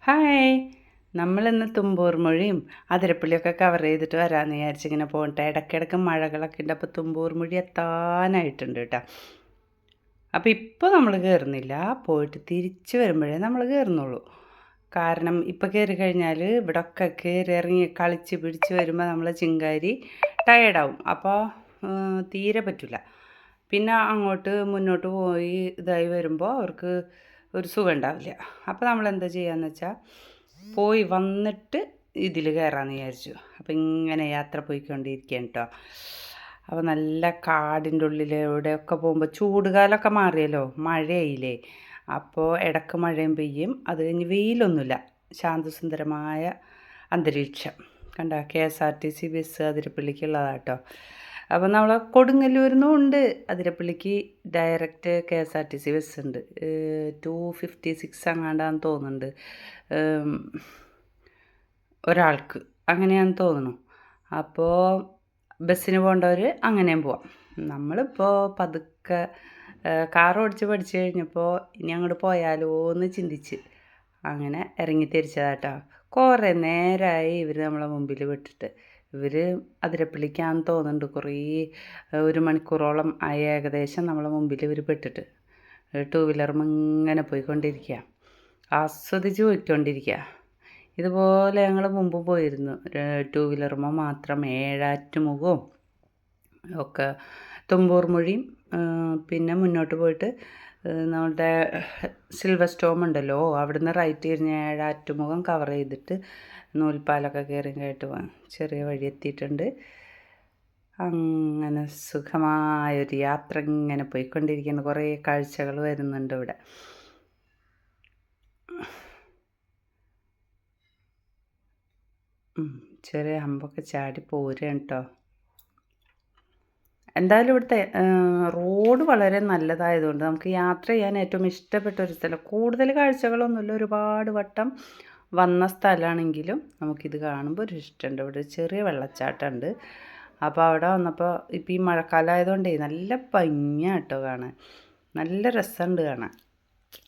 Hi, നമ്മളിന്ന് തുമ്പൂർ മൊഴിയും അതിരപ്പള്ളിയൊക്കെ cover ചെയ്തിട്ട് വരാമെന്ന് വിചാരിച്ചിങ്ങനെ പോകട്ടെ. ഇടയ്ക്കിടയ്ക്ക് മഴകളൊക്കെ ഉണ്ട്. അപ്പോൾ തുമ്പൂർ മൊഴി എത്താനായിട്ടുണ്ട് കേട്ടോ. അപ്പോൾ ഇപ്പോൾ നമ്മൾ കയറുന്നില്ല, പോയിട്ട് തിരിച്ച് വരുമ്പോഴേ നമ്മൾ കയറുന്നുള്ളൂ. കാരണം ഇപ്പോൾ കയറി കഴിഞ്ഞാൽ ഇവിടെയൊക്കെ കയറി ഇറങ്ങി കളിച്ച് പിടിച്ച് വരുമ്പോൾ നമ്മൾ ചിങ്കാരി ടയേർഡാവും. അപ്പോൾ തീരെ പറ്റില്ല. പിന്നെ അങ്ങോട്ട് മുന്നോട്ട് പോയി ഇതായി വരുമ്പോൾ അവർക്ക് ഒരു സുഖം ഉണ്ടാവില്ല. അപ്പോൾ നമ്മൾ എന്താ ചെയ്യുകയെന്ന് വെച്ചാൽ പോയി വന്നിട്ട് ഇതിൽ കയറാമെന്ന് വിചാരിച്ചു. അപ്പോൾ ഇങ്ങനെ യാത്ര പോയിക്കൊണ്ടിരിക്കുകയാണ് കേട്ടോ. അപ്പോൾ നല്ല കാടിൻ്റെ ഉള്ളിലൂടെയൊക്കെ പോകുമ്പോൾ ചൂടുകാലമൊക്കെ മാറിയല്ലോ, മഴയായില്ലേ. അപ്പോൾ ഇടയ്ക്ക് മഴയും പെയ്യും, അത് കഴിഞ്ഞ് വെയിലൊന്നുമില്ല, ശാന്തസുന്ദരമായ അന്തരീക്ഷം. കണ്ട KSRTC ബസ് അതിരപ്പള്ളിക്കുള്ളതാണ് കേട്ടോ. അപ്പോൾ നമ്മൾ കൊടുങ്ങല്ലൂരിൽ നിന്നും ഉണ്ട് അതിരപ്പള്ളിക്ക് ഡയറക്റ്റ് KSRTC ബസ് ഉണ്ട്. 256 അങ്ങാണ്ടാന്ന് തോന്നുന്നുണ്ട് ഒരാൾക്ക്, അങ്ങനെയാണെന്ന് തോന്നുന്നു. അപ്പോൾ ബസ്സിന് പോകേണ്ടവർ അങ്ങനെയും പോവാം. നമ്മളിപ്പോൾ പതുക്കെ കാർ ഓടിച്ച് പഠിച്ചു കഴിഞ്ഞപ്പോൾ ഇനി അങ്ങോട്ട് പോയാലോ എന്ന് ചിന്തിച്ച് അങ്ങനെ ഇറങ്ങി തിരിച്ചതാട്ടോ. കുറേ നേരമായി ഇവർ നമ്മളെ മുമ്പിൽ വിട്ടിട്ട്. ഇവർ അതിരപ്പള്ളിക്കാന്ന് തോന്നുന്നുണ്ട്. കുറേ 1 മണിക്കൂറോളം ആയി ഏകദേശം നമ്മളെ മുമ്പിൽ ഇവർ പെട്ടിട്ട്. 2 വീലറും ഇങ്ങനെ പോയിക്കൊണ്ടിരിക്കുക, ആസ്വദിച്ച് പോയിക്കൊണ്ടിരിക്കുക. ഇതുപോലെ ഞങ്ങൾ മുമ്പ് പോയിരുന്നു 2 വീലറുമ്പോൾ മാത്രം. ഏഴാറ്റുമുഖവും ഒക്കെ തുമ്പൂർ മൊഴിയും പിന്നെ മുന്നോട്ട് പോയിട്ട് നമ്മുടെ സിൽവർ സ്റ്റോം ഉണ്ടല്ലോ, അവിടുന്ന് റൈറ്റ് തിരിഞ്ഞ് ഏഴാറ്റുമുഖം കവർ ചെയ്തിട്ട് നൂൽപ്പാലൊക്കെ കയറി കേട്ട് ചെറിയ വഴി എത്തിയിട്ടുണ്ട്. അങ്ങനെ സുഖമായൊരു യാത്ര ഇങ്ങനെ പോയിക്കൊണ്ടിരിക്കുന്നു. കുറേ കാഴ്ചകൾ വരുന്നുണ്ട് ഇവിടെ. ചെറിയ അമ്പൊക്കെ ചാടി പോരുകയാണ് കേട്ടോ. എന്തായാലും ഇവിടുത്തെ റോഡ് വളരെ നല്ലതായതുകൊണ്ട് നമുക്ക് യാത്ര ചെയ്യാൻ ഏറ്റവും ഇഷ്ടപ്പെട്ട ഒരു സ്ഥലം. കൂടുതൽ കാഴ്ചകളൊന്നുമില്ല, ഒരുപാട് വട്ടം വന്ന സ്ഥലമാണെങ്കിലും നമുക്കിത് കാണുമ്പോൾ ഒരു ഇഷ്ടമുണ്ട്. ഇവിടെ ചെറിയ വെള്ളച്ചാട്ടമുണ്ട്. അപ്പോൾ അവിടെ വന്നപ്പോൾ ഇപ്പോൾ ഈ മഴക്കാലമായതുകൊണ്ടേ നല്ല ഭംഗിയാണ് കേട്ടോ കാണാൻ. നല്ല രസമുണ്ട് കാണാൻ.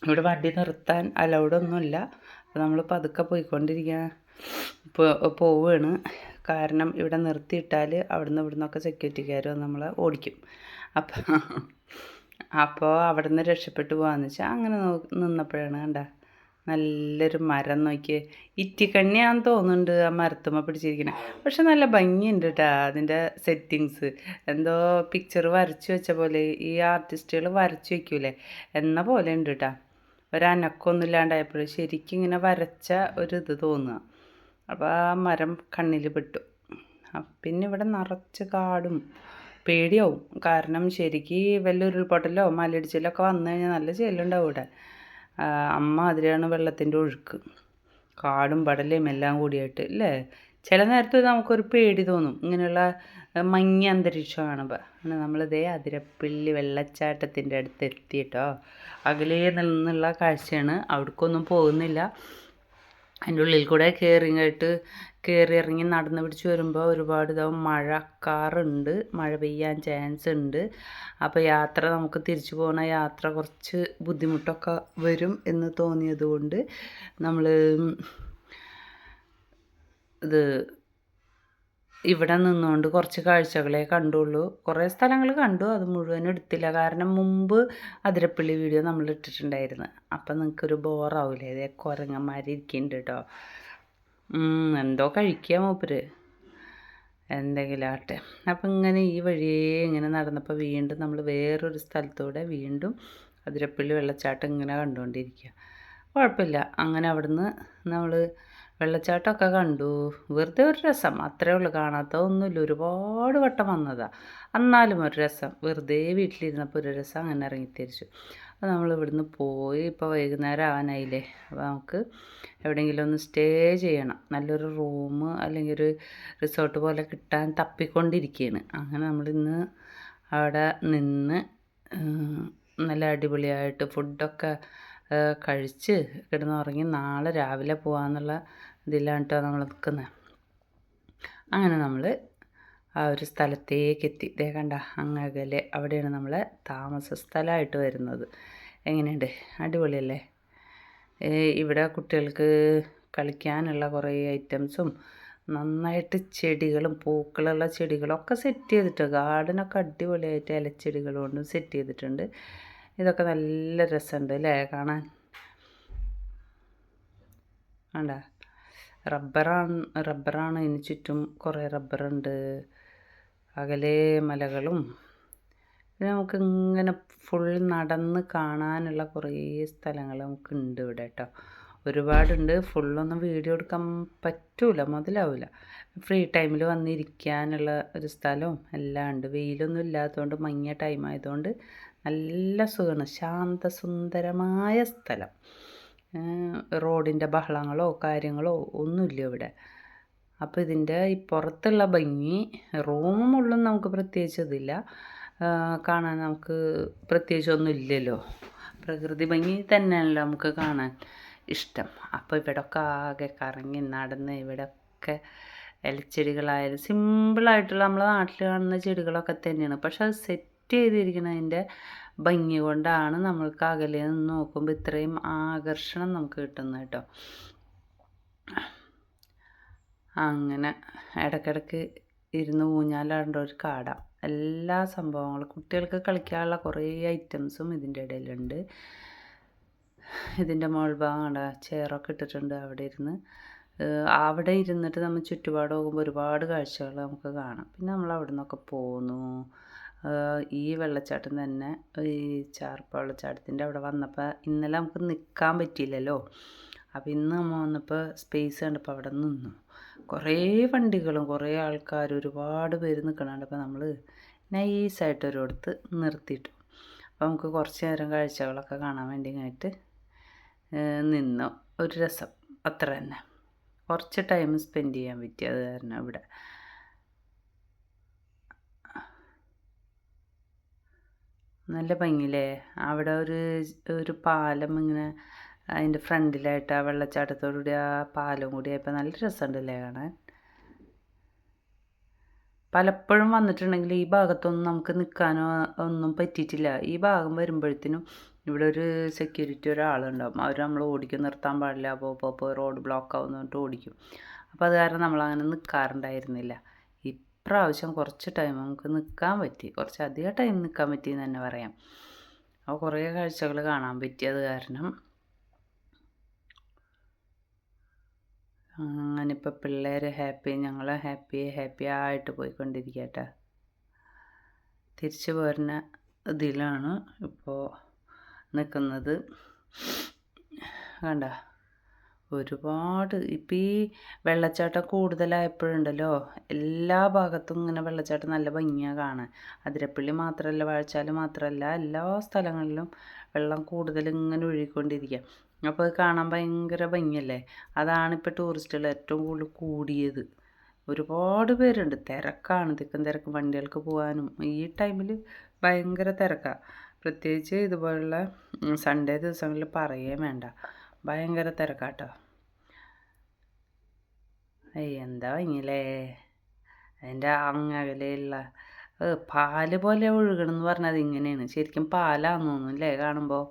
ഇവിടെ വണ്ടി നിർത്താൻ അലൗഡൊന്നുമില്ല. അപ്പോൾ നമ്മൾ പതുക്കെ പോയിക്കൊണ്ടിരിക്കുക പോവുകയാണ്. കാരണം ഇവിടെ നിർത്തിയിട്ടാൽ അവിടുന്ന് ഇവിടുന്നൊക്കെ സെക്യൂരിറ്റിക്കാർ നമ്മളെ ഓടിക്കും. അപ്പോൾ അവിടെ നിന്ന് രക്ഷപ്പെട്ടു പോകാമെന്ന് വെച്ചാൽ അങ്ങനെ നിന്നപ്പോഴാണ് കണ്ട നല്ലൊരു മരം നോക്കി. ഇറ്റിക്കണ്ണിയാന്ന് തോന്നുന്നുണ്ട് ആ മരത്തുമ്മ പിടിച്ചിരിക്കണേ. പക്ഷെ നല്ല ഭംഗിയുണ്ട് കേട്ടോ അതിൻ്റെ സെറ്റിങ്സ്. എന്തോ പിക്ചർ വരച്ച് വെച്ച പോലെ, ഈ ആർട്ടിസ്റ്റുകൾ വരച്ച് വയ്ക്കൂലേ എന്ന പോലെ ഉണ്ട് കേട്ടോ. ഒരനക്കമൊന്നും ഇല്ലാണ്ടായപ്പോൾ ശരിക്കും ഇങ്ങനെ വരച്ച ഒരിത് തോന്നുക. അപ്പോൾ ആ മരം കണ്ണിൽ പെട്ടു. പിന്നെ ഇവിടെ നിറച്ച് കാടും പേടിയാവും. കാരണം ശരിക്ക് വല്ല ഉരുൾപൊട്ടലോ മലയിടിച്ചിലൊക്കെ വന്നു കഴിഞ്ഞാൽ നല്ല ചെല്ലുണ്ടാവും ഇവിടെ. അമ്മ അതിലാണ് വെള്ളത്തിൻ്റെ ഒഴുക്ക്, കാടും പടലയും എല്ലാം കൂടിയായിട്ട് അല്ലേ. ചില നേരത്ത് നമുക്കൊരു പേടി തോന്നും ഇങ്ങനെയുള്ള മങ്ങിയ അന്തരീക്ഷം കാണുമ്പോൾ. നമ്മളിതേ അതിരപ്പള്ളി വെള്ളച്ചാട്ടത്തിൻ്റെ അടുത്ത് എത്തിയിട്ടോ. അകലെ നിന്നുള്ള കാഴ്ചയാണ്, അവിടേക്കൊന്നും പോകുന്നില്ല. അതിൻ്റെ ഉള്ളിൽ കൂടെ കയറി ഇറങ്ങി നടന്ന് പിടിച്ച് വരുമ്പോൾ ഒരുപാട് ഇതാവും. മഴക്കാറുണ്ട്, മഴ പെയ്യാൻ ചാൻസ് ഉണ്ട്. അപ്പോൾ യാത്ര നമുക്ക് തിരിച്ചു പോകുന്ന യാത്ര കുറച്ച് ബുദ്ധിമുട്ടൊക്കെ വരും എന്ന് തോന്നിയത് കൊണ്ട് നമ്മൾ ഇത് ഇവിടെ നിന്നുകൊണ്ട് കുറച്ച് കാഴ്ചകളെ കണ്ടുള്ളൂ. കുറേ സ്ഥലങ്ങൾ കണ്ടു, അത് മുഴുവൻ എടുത്തില്ല. കാരണം മുമ്പ് അതിരപ്പള്ളി വീഡിയോ നമ്മൾ ഇട്ടിട്ടുണ്ടായിരുന്നു. അപ്പം നിങ്ങൾക്കൊരു ബോറാവില്ലേ. അതേ കുരങ്ങന്മാരിയ്ക്കുന്നുണ്ട് കേട്ടോ. എന്തോ കഴിക്കുക മൂപ്പര്, എന്തെങ്കിലും ആട്ടെ. അപ്പം ഇങ്ങനെ ഈ വഴിയേ ഇങ്ങനെ നടന്നപ്പോൾ വീണ്ടും നമ്മൾ വേറൊരു സ്ഥലത്തൂടെ വീണ്ടും അതിരപ്പള്ളി വെള്ളച്ചാട്ടം ഇങ്ങനെ കണ്ടുകൊണ്ടിരിക്കുക. കുഴപ്പമില്ല. അങ്ങനെ അവിടുന്ന് നമ്മൾ വെള്ളച്ചാട്ടമൊക്കെ കണ്ടു. വെറുതെ ഒരു രസം, അത്രയേ ഉള്ളൂ. കാണാത്ത ഒന്നുമില്ല, ഒരുപാട് വട്ടം വന്നതാണ്. എന്നാലും ഒരു രസം, വെറുതെ വീട്ടിലിരുന്നപ്പോൾ ഒരു രസം, അങ്ങനെ ഇറങ്ങിത്തിരിച്ചു. അപ്പോൾ നമ്മൾ ഇവിടുന്ന് പോയി. ഇപ്പോൾ വൈകുന്നേരം ആവാനായില്ലേ. അപ്പോൾ നമുക്ക് എവിടെയെങ്കിലും ഒന്ന് സ്റ്റേ ചെയ്യണം. നല്ലൊരു റൂം അല്ലെങ്കിൽ ഒരു റിസോർട്ട് പോലെ കിട്ടാൻ തപ്പിക്കൊണ്ടിരിക്കുകയാണ്. അങ്ങനെ നമ്മളിന്ന് അവിടെ നിന്ന് നല്ല അടിപൊളിയായിട്ട് ഫുഡൊക്കെ കഴിച്ച് കിടന്നുറങ്ങി നാളെ രാവിലെ പോകാമെന്നുള്ള ഇതിലാണ് കേട്ടോ നമ്മൾ നിൽക്കുന്നത്. അങ്ങനെ നമ്മൾ ആ ഒരു സ്ഥലത്തേക്ക് എത്തി. ദേ കണ്ട അങ്ങകലെ അവിടെയാണ് നമ്മളെ താമസ സ്ഥലമായിട്ട് വരുന്നത്. എങ്ങനെയുണ്ട്, അടിപൊളിയല്ലേ. ഇവിടെ കുട്ടികൾക്ക് കളിക്കാനുള്ള കുറേ ഐറ്റംസും നന്നായിട്ട് ചെടികളും പൂക്കളുള്ള ചെടികളൊക്കെ സെറ്റ് ചെയ്തിട്ട് ഗാർഡനൊക്കെ അടിപൊളിയായിട്ട് ഇലച്ചെടികൾ കൊണ്ടും സെറ്റ് ചെയ്തിട്ടുണ്ട്. ഇതൊക്കെ നല്ല രസമുണ്ട് അല്ലേ കാണാൻ. വേണ്ട റബ്ബറാണ് ഇതിന് ചുറ്റും കുറേ റബ്ബറുണ്ട്. അകലെ മലകളും പിന്നെ നമുക്ക് ഇങ്ങനെ ഫുൾ നടന്ന് കാണാനുള്ള കുറേ സ്ഥലങ്ങൾ നമുക്കുണ്ട് ഇവിടെ കേട്ടോ. ഒരുപാടുണ്ട്. ഫുള്ളൊന്നും വീഡിയോ എടുക്കാൻ പറ്റൂല, മുതലാവില്ല. ഫ്രീ ടൈമിൽ വന്നിരിക്കാനുള്ള ഒരു സ്ഥലവും എല്ലാം ഉണ്ട്. വെയിലൊന്നും ഇല്ലാത്തതുകൊണ്ട് മങ്ങിയ ടൈം ആയതുകൊണ്ട് നല്ല സുഖമാണ്. ശാന്തസുന്ദരമായ സ്ഥലം. റോഡിൻ്റെ ബഹളങ്ങളോ കാര്യങ്ങളോ ഒന്നുമില്ല ഇവിടെ. അപ്പോൾ ഇതിൻ്റെ ഈ പുറത്തുള്ള ഭംഗി റൂമും ഉള്ളും നമുക്ക് പ്രത്യേകിച്ച് ഇതില്ല, കാണാൻ നമുക്ക് പ്രത്യേകിച്ചൊന്നും ഇല്ലല്ലോ. പ്രകൃതി ഭംഗി തന്നെയാണല്ലോ നമുക്ക് കാണാൻ ഇഷ്ടം. അപ്പോൾ ഇവിടെയൊക്കെ ആകെ കറങ്ങി നടന്ന് ഇവിടെയൊക്കെ ഇലച്ചെടികളായാലും സിമ്പിളായിട്ടുള്ള നമ്മളെ നാട്ടിൽ കാണുന്ന ചെടികളൊക്കെ തന്നെയാണ്. പക്ഷെ അത് സെറ്റ് ചെയ്തിരിക്കുന്നതിൻ്റെ ഭംഗി കൊണ്ടാണ് നമ്മൾക്ക് അകലെ നിന്ന് നോക്കുമ്പോൾ ഇത്രയും ആകർഷണം നമുക്ക് കിട്ടുന്നത് കേട്ടോ. അങ്ങനെ ഇടയ്ക്കിടയ്ക്ക് ഇരുന്ന് ഊഞ്ഞാലാടേണ്ട ഒരു കാട. എല്ലാ സംഭവങ്ങളും കുട്ടികൾക്ക് കളിക്കാനുള്ള കുറേ ഐറ്റംസും ഇതിൻ്റെ ഇടയിലുണ്ട്. ഇതിൻ്റെ മുകൾ ഭാഗം കണ്ട ചെയറൊക്കെ ഇട്ടിട്ടുണ്ട്. അവിടെ ഇരുന്നിട്ട് നമ്മൾ ചുറ്റുപാട് പോകുമ്പോൾ ഒരുപാട് കാഴ്ചകൾ നമുക്ക് കാണാം. പിന്നെ നമ്മൾ അവിടെ നിന്നൊക്കെ പോന്നു. ഈ വെള്ളച്ചാട്ടം തന്നെ ഈ ചാർപ്പ വെള്ളച്ചാട്ടത്തിൻ്റെ അവിടെ വന്നപ്പോൾ ഇന്നലെ നമുക്ക് നിൽക്കാൻ പറ്റിയില്ലല്ലോ. അപ്പോൾ ഇന്ന് നമ്മൾ വന്നപ്പോൾ സ്പേസ് കണ്ടപ്പോൾ അവിടെ നിന്നു. കുറേ വണ്ടികളും കുറേ ആൾക്കാരും ഒരുപാട് പേര് നിൽക്കണുണ്ട്. അപ്പോൾ നമ്മൾ നൈസായിട്ട് ഒരിടത്ത് നിർത്തിയിട്ടു. അപ്പോൾ നമുക്ക് കുറച്ച് നേരം കാഴ്ചകളൊക്കെ കാണാൻ വേണ്ടിയിട്ട് നിന്നു. ഒരു രസം അത്ര തന്നെ. കുറച്ച് ടൈം സ്പെൻഡ് ചെയ്യാൻ പറ്റി. അത് കാരണം ഇവിടെ നല്ല ഭംഗിയില്ലേ. അവിടെ ഒരു പാലം ഇങ്ങനെ അതിൻ്റെ ഫ്രണ്ടിലായിട്ട് ആ വെള്ളച്ചാട്ടത്തോടുകൂടി ആ പാലം കൂടി ആയപ്പോൾ നല്ല രസമുണ്ടല്ലേ കാണാൻ. പലപ്പോഴും വന്നിട്ടുണ്ടെങ്കിൽ ഈ ഭാഗത്തൊന്നും നമുക്ക് നിൽക്കാനോ ഒന്നും പറ്റിയിട്ടില്ല. ഈ ഭാഗം വരുമ്പോഴത്തേനും ഇവിടെ ഒരു സെക്യൂരിറ്റി ഒരാളുണ്ടാവും. അവർ നമ്മൾ ഓടിക്കും, നിർത്താൻ പാടില്ല, അപ്പോൾ റോഡ് ബ്ലോക്ക് ആവുമെന്ന് പറഞ്ഞിട്ട് ഓടിക്കും. അപ്പോൾ അത് കാരണം നമ്മളങ്ങനെ നിൽക്കാറുണ്ടായിരുന്നില്ല. ഇപ്രാവശ്യം കുറച്ച് ടൈം നമുക്ക് നിൽക്കാൻ പറ്റി, കുറച്ചധികം ടൈം നിൽക്കാൻ പറ്റിയെന്ന് തന്നെ പറയാം. അപ്പോൾ കുറേ കാഴ്ചകൾ കാണാൻ പറ്റി. അത് കാരണം അങ്ങനെ ഇപ്പോൾ പിള്ളേർ ഹാപ്പി, ഞങ്ങൾ ഹാപ്പി ആയിട്ട് പോയിക്കൊണ്ടിരിക്കുക കേട്ടോ. തിരിച്ചു പോരുന്ന ഇതിലാണ് ഇപ്പോൾ നിൽക്കുന്നത്. കണ്ട ഒരുപാട് ഇപ്പം ഈ വെള്ളച്ചാട്ടം കൂടുതലായപ്പോഴുണ്ടല്ലോ എല്ലാ ഭാഗത്തും ഇങ്ങനെ വെള്ളച്ചാട്ടം നല്ല ഭംഗിയാണ് കാണാൻ. അതിരപ്പള്ളി മാത്രമല്ല, വാഴച്ചാൽ മാത്രമല്ല, എല്ലാ സ്ഥലങ്ങളിലും വെള്ളം കൂടുതൽ ഇങ്ങനെ ഒഴുകിക്കൊണ്ടിരിക്കുക. അപ്പോൾ അത് കാണാൻ ഭയങ്കര ഭംഗിയല്ലേ. അതാണിപ്പോൾ ടൂറിസ്റ്റുകൾ ഏറ്റവും കൂടുതൽ കൂടിയത്. ഒരുപാട് പേരുണ്ട്, തിരക്കാണ്, തിരക്ക് വണ്ടികൾക്ക് പോകാനും ഈ ടൈമിൽ ഭയങ്കര തിരക്കാണ്. പ്രത്യേകിച്ച് ഇതുപോലുള്ള സൺഡേ ദിവസങ്ങളിൽ പറയുകയും വേണ്ട, ഭയങ്കര തിരക്കാട്ടോ. എന്താ ഭംഗിയല്ലേ. അതിൻ്റെ അങ്ങകലെയുള്ള പാല് പോലെ ഒഴുകണമെന്ന് പറഞ്ഞത് ഇങ്ങനെയാണ്. ശരിക്കും പാലാന്ന് തോന്നുന്നു അല്ലേ കാണുമ്പോൾ.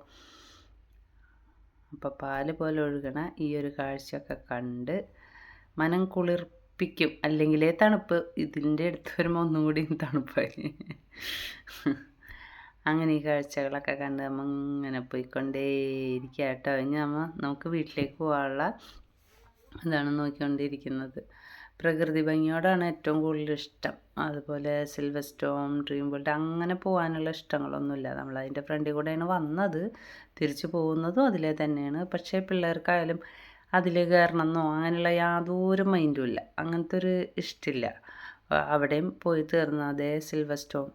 അപ്പോൾ പാല് പോലെ ഒഴുകണ ഈ ഒരു കാഴ്ചയൊക്കെ കണ്ട് മനം കുളിർപ്പിക്കും. അല്ലെങ്കിലേ തണുപ്പ്, ഇതിൻ്റെ അടുത്ത് വരുമ്പോൾ ഒന്നും കൂടി തണുപ്പായി. അങ്ങനെ ഈ കാഴ്ചകളൊക്കെ കണ്ട് നമ്മൾ ഇങ്ങനെ പോയിക്കൊണ്ടേയിരിക്കുക കേട്ടോ. ഇനി നമുക്ക് വീട്ടിലേക്ക് പോകാനുള്ള ഇതാണ് നോക്കിക്കൊണ്ടിരിക്കുന്നത്. പ്രകൃതി ഭംഗിയോടാണ് ഏറ്റവും കൂടുതൽ ഇഷ്ടം. അതുപോലെ സിൽവർ സ്റ്റോം, ഡ്രീം വേൾഡ് അങ്ങനെ പോകാനുള്ള ഇഷ്ടങ്ങളൊന്നുമില്ല. നമ്മളതിൻ്റെ ഫ്രണ്ടിൽ കൂടെയാണ് വന്നത്, തിരിച്ചു പോകുന്നതും അതിലേ തന്നെയാണ്. പക്ഷേ പിള്ളേർക്കായാലും അതിൽ കയറണമെന്നോ അങ്ങനെയുള്ള യാതൊരു മൈൻഡും ഇല്ല, അങ്ങനത്തെ ഒരു ഇഷ്ടമില്ല. അവിടെയും പോയി തീർന്ന അതേ സിൽവർ സ്റ്റോം.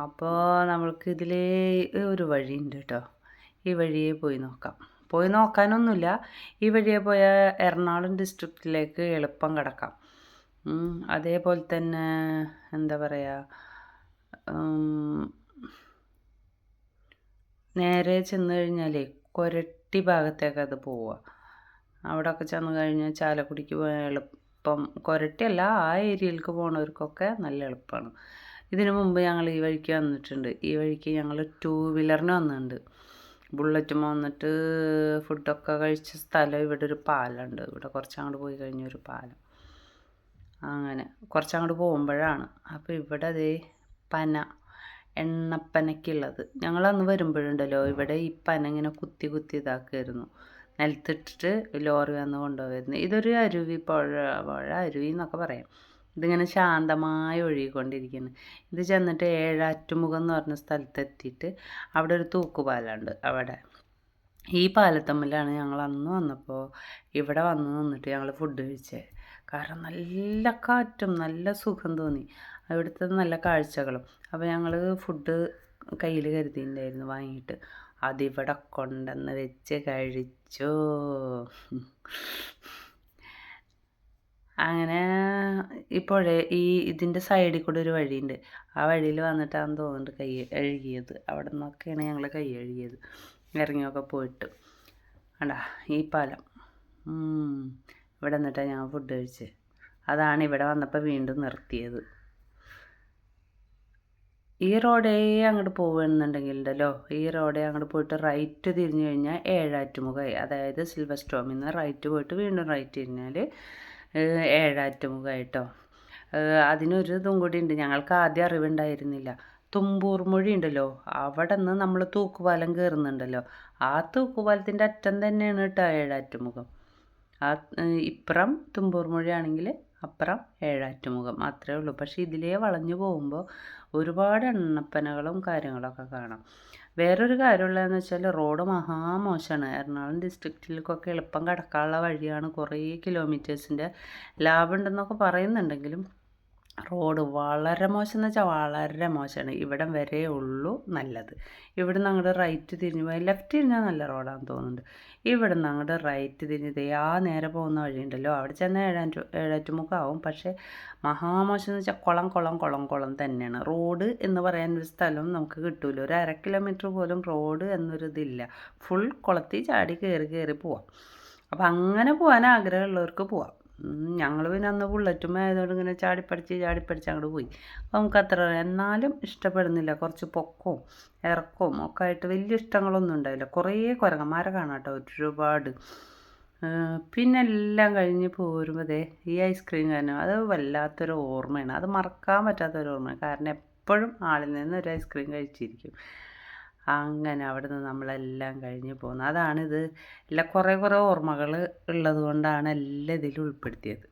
അപ്പോൾ നമ്മൾക്ക് ഇതിലേ ഒരു വഴിയുണ്ട് കേട്ടോ. ഈ വഴിയെ പോയി നോക്കാം. പോയി നോക്കാനൊന്നുമില്ല, ഈ വഴിയെ പോയാൽ എറണാകുളം ഡിസ്ട്രിക്റ്റിലേക്ക് എളുപ്പം കിടക്കാം. അതേപോലെ തന്നെ എന്താ പറയുക, നേരെ ചെന്ന് കഴിഞ്ഞാലേ കൊരട്ടി ഭാഗത്തേക്ക് അത് പോവുക. അവിടെയൊക്കെ ചെന്ന് കഴിഞ്ഞാൽ ചാലക്കുടിക്ക് പോയാൽ എളുപ്പം. കൊരട്ടിയല്ല, ആ ഏരിയയിലേക്ക് പോകുന്നവർക്കൊക്കെ നല്ല എളുപ്പമാണ്. ഇതിനു മുമ്പ് ഞങ്ങൾ ഈ വഴിക്ക് വന്നിട്ടുണ്ട്. ഈ വഴിക്ക് ഞങ്ങൾ 2 വീലറിന് വന്നിട്ടുണ്ട്. ബുള്ളറ്റും വന്നിട്ട് ഫുഡൊക്കെ കഴിച്ച സ്ഥലം ഇവിടെ ഒരു പാലമുണ്ട്. ഇവിടെ കുറച്ചങ്ങോട്ട് പോയി കഴിഞ്ഞൊരു പാലം. അങ്ങനെ കുറച്ചങ്ങോട്ട് പോകുമ്പോഴാണ്. അപ്പോൾ ഇവിടെ അതേ പന, എണ്ണപ്പനയ്ക്കുള്ളത്. ഞങ്ങളന്ന് വരുമ്പോഴുണ്ടല്ലോ ഇവിടെ ഈ പന ഇങ്ങനെ കുത്തി കുത്തി ഇതാക്കുമായിരുന്നു. നിലത്തിട്ടിട്ട് ലോറി വന്ന് കൊണ്ടുപോകുമായിരുന്നു. ഇതൊരു അരുവി, പുഴ അരുവി എന്നൊക്കെ പറയാം. ഇതിങ്ങനെ ശാന്തമായി ഒഴുകിക്കൊണ്ടിരിക്കുന്നു. ഇത് ചെന്നിട്ട് ഏഴാറ്റുമുഖം എന്ന് പറഞ്ഞ സ്ഥലത്തെത്തിയിട്ട് അവിടെ ഒരു തൂക്കുപാലമുണ്ട്. അവിടെ ഈ പാലത്തമ്മിലാണ് ഞങ്ങൾ അന്ന് വന്നപ്പോൾ ഇവിടെ വന്ന് നിന്നിട്ട് ഞങ്ങൾ ഫുഡ് കഴിച്ചത്. കാരണം നല്ല കാറ്റും നല്ല സുഖം തോന്നി, അവിടുത്തെ നല്ല കാഴ്ചകളും. അപ്പോൾ ഞങ്ങൾ ഫുഡ് കയ്യിൽ കരുതിയിട്ടുണ്ടായിരുന്നു വാങ്ങിയിട്ട്. അതിവിടെ കൊണ്ടുവന്ന് വെച്ച് കഴിച്ചു. അങ്ങനെ ഇപ്പോഴേ ഇതിൻ്റെ സൈഡിൽ കൂടെ ഒരു വഴിയുണ്ട്. ആ വഴിയിൽ വന്നിട്ടാണെന്ന് തോന്നുന്നുണ്ട് കൈ കഴുകിയത്. അവിടെ നിന്നൊക്കെയാണ് ഞങ്ങൾ കൈ കഴുകിയത്, ഇറങ്ങിയൊക്കെ പോയിട്ട്. കണ്ടാ ഈ പാലം, ഇവിടെ നിന്നിട്ടാണ് ഞാൻ ഫുഡ് കഴിച്ചത്. അതാണ് ഇവിടെ വന്നപ്പോൾ വീണ്ടും നിർത്തിയത്. ഈ റോഡേ അങ്ങോട്ട് പോകുന്നുണ്ടെങ്കിലുണ്ടല്ലോ, ഈ റോഡേ അങ്ങോട്ട് പോയിട്ട് റൈറ്റ് തിരിഞ്ഞു കഴിഞ്ഞാൽ ഏഴാറ്റുമുഖമായി. അതായത് സിൽവർ സ്റ്റോമിൽ നിന്ന് റൈറ്റ് പോയിട്ട് വീണ്ടും റൈറ്റ് തിരിഞ്ഞാൽ ഏഴാറ്റുമുഖമായിട്ടോ. അതിനൊരു ഇതും കൂടി ഉണ്ട്, ഞങ്ങൾക്ക് ആദ്യം അറിവുണ്ടായിരുന്നില്ല. തുമ്പൂർ മൊഴി ഉണ്ടല്ലോ, അവിടെ നിന്ന് നമ്മൾ തൂക്കുപാലം കയറുന്നുണ്ടല്ലോ, ആ തൂക്കുപാലത്തിൻ്റെ അറ്റം തന്നെയാണ് കേട്ടോ ഏഴാറ്റുമുഖം. ആ ഇപ്പുറം തുമ്പൂർ മൊഴിയാണെങ്കിൽ അപ്പുറം ഏഴാറ്റുമുഖം അത്രേ ഉള്ളൂ. പക്ഷേ ഇതിലേ വളഞ്ഞു പോകുമ്പോൾ ഒരുപാട് എണ്ണപ്പനകളും കാര്യങ്ങളൊക്കെ കാണാം. വേറൊരു കാര്യമുള്ളതെന്ന് വെച്ചാൽ റോഡ് മഹാമോശമാണ്. എറണാകുളം ഡിസ്ട്രിക്റ്റിലേക്കൊക്കെ എളുപ്പം കടക്കാനുള്ള വഴിയാണ്. കുറേ കിലോമീറ്റേഴ്സിൻ്റെ ലാഭമുണ്ടെന്നൊക്കെ പറയുന്നുണ്ടെങ്കിലും റോഡ് വളരെ മോശം എന്ന് വെച്ചാൽ വളരെ മോശമാണ്. ഇവിടം വരെ ഉള്ളൂ നല്ലത്. ഇവിടെ നിന്ന് അങ്ങോട്ട് റൈറ്റ് തിരിഞ്ഞ് പോയി, ലെഫ്റ്റ് തിരിഞ്ഞാൽ നല്ല റോഡാണെന്ന് തോന്നുന്നുണ്ട്. ഇവിടെ നിന്ന് അങ്ങോട്ട് റൈറ്റ് തിരിഞ്ഞ് ആ നേരെ പോകുന്ന വഴിയുണ്ടല്ലോ, അവിടെ ചെന്നാൽ ഏഴാറ്റുമുഖമാവും. പക്ഷേ മഹാമോശം എന്ന് വെച്ചാൽ കുളം തന്നെയാണ്. റോഡ് എന്ന് പറയാനൊരു സ്ഥലം നമുക്ക് കിട്ടൂല. ഒരു 1/2 കിലോമീറ്റർ പോലും റോഡ് എന്നൊരിതില്ല. ഫുൾ കുളത്തിൽ ചാടി കയറി പോവാം. അപ്പം അങ്ങനെ പോകാൻ ആഗ്രഹമുള്ളവർക്ക് പോവാം. ഞങ്ങൾ പിന്നെ അന്ന് ബുള്ളറ്റും ആയതുകൊണ്ട് ഇങ്ങനെ ചാടിപ്പടിച്ച് അങ്ങോട്ട് പോയി. അപ്പോൾ നമുക്ക് അത്ര എന്നാലും ഇഷ്ടപ്പെടുന്നില്ല. കുറച്ച് പൊക്കവും ഇറക്കവും ഒക്കെ ആയിട്ട് വലിയ ഇഷ്ടങ്ങളൊന്നും ഉണ്ടായില്ല. കുറേ കുരങ്ങന്മാരെ കാണാം കേട്ടോ, ഒരുപാട്. പിന്നെ എല്ലാം കഴിഞ്ഞ് പോരുമ്പോൾ ഈ ഐസ്ക്രീം കാരണം അത് വല്ലാത്തൊരു ഓർമ്മയാണ്. അത് മറക്കാൻ പറ്റാത്തൊരു ഓർമ്മയാണ്. കാരണം എപ്പോഴും ആളിൽ നിന്ന് ഒരു ഐസ്ക്രീം കഴിച്ചിരിക്കും. അങ്ങനെ അവിടെ നിന്ന് നമ്മളെല്ലാം കഴിഞ്ഞ് പോകുന്നത്. അതാണിത് എല്ലാം കുറേ ഓർമ്മകൾ ഉള്ളത് കൊണ്ടാണ് എല്ലാം ഇതിൽ ഉൾപ്പെടുത്തിയത്.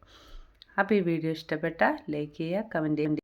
അപ്പോൾ ഈ വീഡിയോ ഇഷ്ടപ്പെട്ടാൽ ലൈക്ക് ചെയ്യുക, കമൻറ്റ് ചെയ്യുക.